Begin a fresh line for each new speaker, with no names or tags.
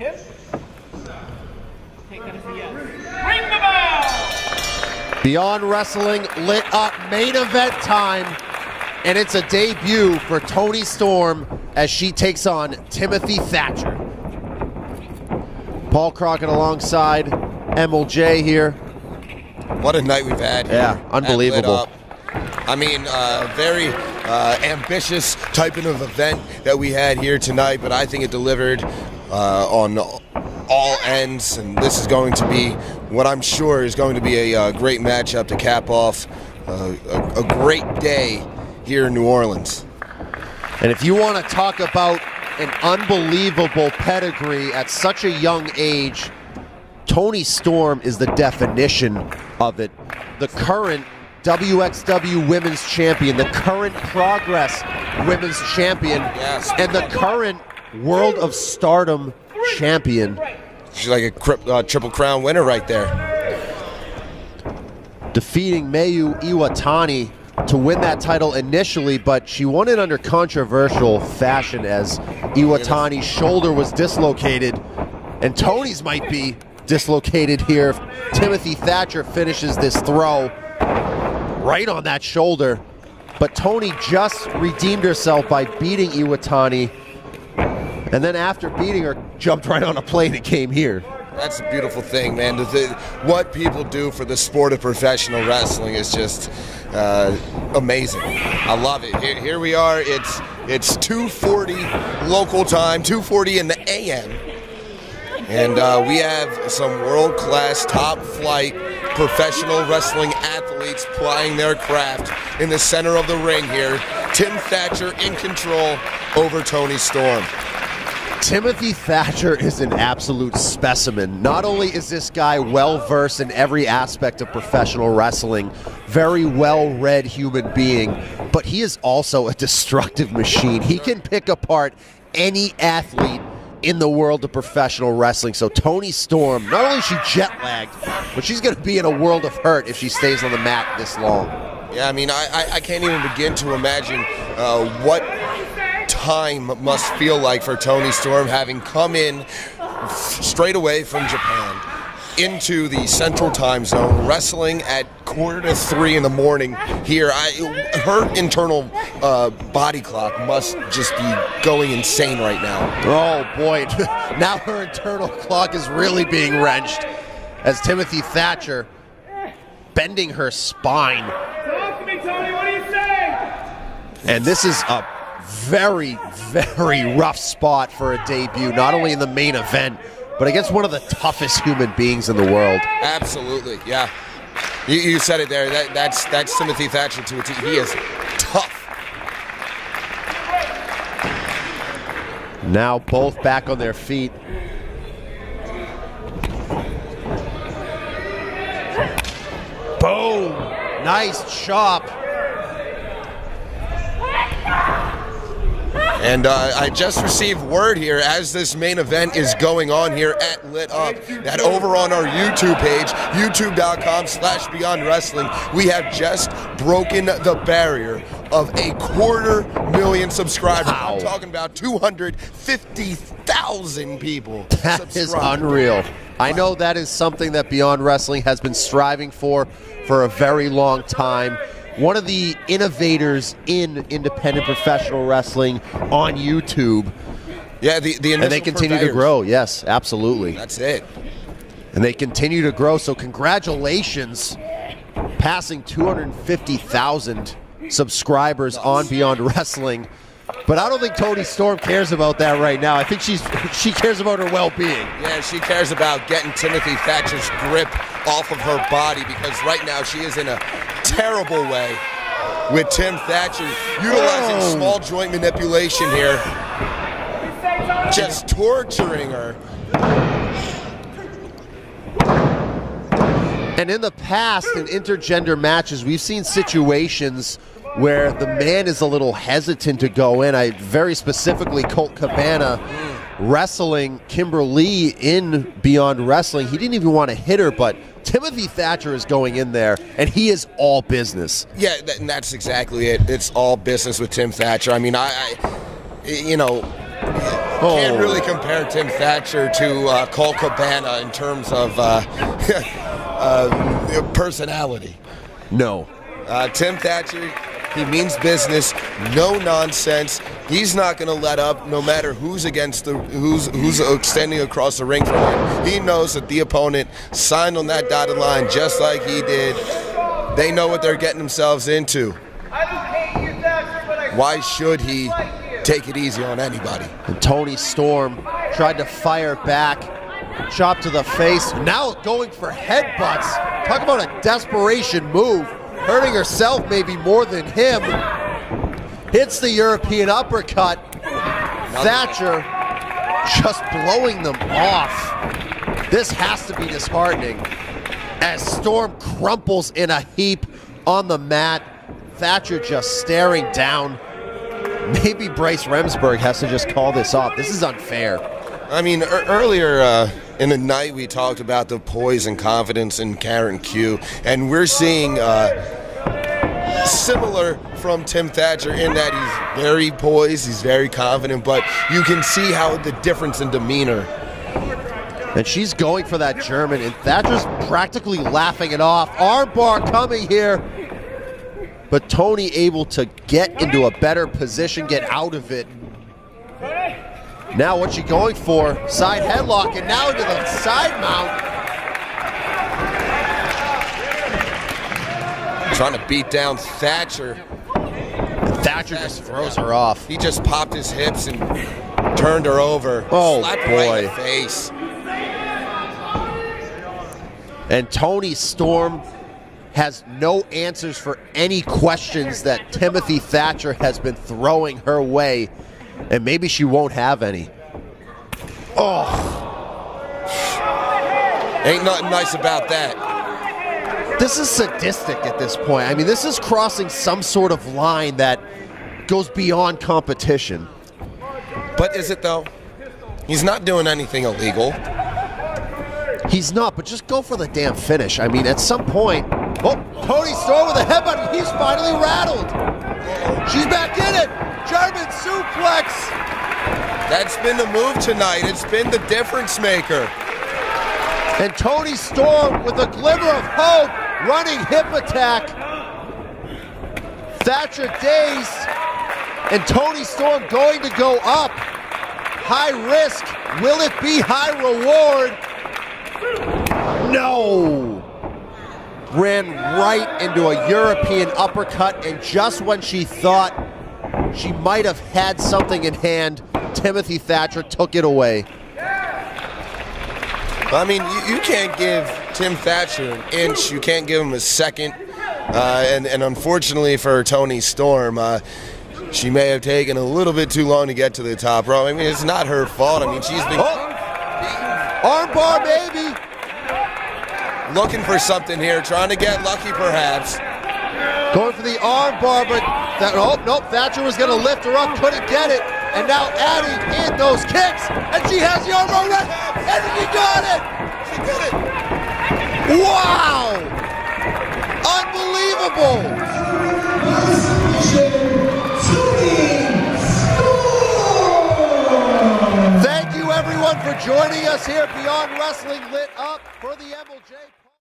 Tim? Take that as a yes. Ring the bell!
Beyond Wrestling lit up, main event time. And it's a debut for Toni Storm as she takes on Timothy Thatcher. Paul Crockett alongside MLJ here.
What a night we've had here.
Yeah, unbelievable.
I mean, very ambitious type of event that we had here tonight, but I think it delivered on all ends, and this is going to be what I'm sure is going to be a great matchup to cap off a great day here in New Orleans.
And if you want to talk about an unbelievable pedigree at such a young age, Toni Storm is the definition of it. The current WXW Women's Champion, the current Progress Women's Champion,
yes,
and the current World of Stardom Champion.
She's like a Triple Crown winner right there.
Defeating Mayu Iwatani to win that title initially, but she won it under controversial fashion as Iwatani's shoulder was dislocated, and Toni's might be dislocated here if Timothy Thatcher finishes this throw right on that shoulder. But Toni just redeemed herself by beating Iwatani, and then after beating her, jumped right on a plane and came here.
That's a beautiful thing, man. What people do for the sport of professional wrestling is just amazing. I love it. Here we are. It's 2:40 local time, 2:40 in the AM. And we have some world-class, top-flight professional wrestling athletes plying their craft in the center of the ring here. Tim Thatcher in control over Toni Storm.
Timothy Thatcher is an absolute specimen. Not only is this guy well-versed in every aspect of professional wrestling, very well-read human being, but he is also a destructive machine. He can pick apart any athlete in the world of professional wrestling. So Toni Storm, not only is she jet-lagged, but she's going to be in a world of hurt if she stays on the mat this long.
Yeah, I mean, I can't even begin to imagine what time must feel like for Toni Storm, having come in straight away from Japan into the Central Time Zone, wrestling at 2:45 in the morning here. Her internal body clock must just be going insane right now.
Oh boy, now her internal clock is really being wrenched as Timothy Thatcher bending her spine.
Talk to me, Toni, what do you say?
And this is a very, very rough spot for a debut, not only in the main event, but against one of the toughest human beings in the world.
Absolutely, yeah. You said it there. That's Timothy Thatcher to a T. He is tough.
Now both back on their feet. Boom! Nice chop.
And I just received word here as this main event is going on here at Lit Up that over on our YouTube page, youtube.com/BeyondWrestling, we have just broken the barrier of 250,000 subscribers.
Wow.
I'm talking about 250,000 people.
That is unreal. I know that is something that Beyond Wrestling has been striving for a very long time. One of the innovators in independent professional wrestling on YouTube.
Yeah, the
and they continue to grow. Yes, absolutely.
That's it.
And they continue to grow. So congratulations, passing 250,000 subscribers on Beyond Wrestling. But I don't think Toni Storm cares about that right now. I think she cares about her well-being.
Yeah, she cares about getting Timothy Thatcher's grip off of her body, because right now she is in a terrible way with Tim Thatcher utilizing small joint manipulation here, just torturing her.
And in the past, in intergender matches, we've seen situations where the man is a little hesitant to go in. I very specifically, Colt Cabana wrestling Kimberly in Beyond Wrestling. He didn't even want to hit her, but Timothy Thatcher is going in there, and he is all business.
Yeah, and that's exactly it. It's all business with Tim Thatcher. I mean, you know, Can't really compare Tim Thatcher to Cole Cabana in terms of personality.
No.
Tim Thatcher, he means business, no nonsense. He's not going to let up, no matter who's standing across the ring from him. He knows that the opponent signed on that dotted line just like he did. They know what they're getting themselves into. Why should he take it easy on anybody?
And Toni Storm tried to fire back, chop to the face, now going for headbutts. Talk about a desperation move, hurting herself maybe more than him. Hits the European uppercut. Thatcher just blowing them off. This has to be disheartening as Storm crumples in a heap on the mat. Thatcher just staring down. Maybe Bryce Remsburg has to just call this off. This is unfair.
I mean, earlier in the night we talked about the poise and confidence in Karen Q, and we're seeing similar from Tim Thatcher in that he's very poised, he's very confident, but you can see how the difference in demeanor.
And she's going for that German, and Thatcher's practically laughing it off. Armbar coming here. But Toni able to get into a better position, get out of it. Now what's she going for? Side headlock, and now into the side mount.
Trying to beat down Thatcher.
And Thatcher just throws her off.
He just popped his hips and turned her over.
Oh,
slapped her
boy.
right in the face.
And Toni Storm has no answers for any questions that Timothy Thatcher has been throwing her way, and maybe she won't have any. Oh.
Ain't nothing nice about that.
This is sadistic at this point. I mean, this is crossing some sort of line that goes beyond competition.
But is it though? He's not doing anything illegal.
He's not, but just go for the damn finish. I mean, at some point... Oh, Toni Storm with a headbutt. He's finally rattled. She's back in it. German suplex.
That's been the move tonight. It's been the difference maker.
And Toni Storm with a glimmer of hope, running hip attack. Thatcher dazed, and Toni Storm going to go up. High risk. Will it be high reward? No. Ran right into a European uppercut, and just when she thought she might have had something in hand, Timothy Thatcher took it away.
I mean, you can't give Tim Thatcher an inch. You can't give him a second. And unfortunately for Toni Storm, she may have taken a little bit too long to get to the top row. I mean, it's not her fault. I mean, she's been
armbar, baby.
Looking for something here, trying to get lucky perhaps.
Going for the armbar, but nope, Thatcher was going to lift her up, couldn't get it. And now adding in those kicks, and she has the armbar right, and she got it!
She did it!
Wow! Unbelievable! Thank you everyone for joining us here. Beyond Wrestling lit up for the MLJ.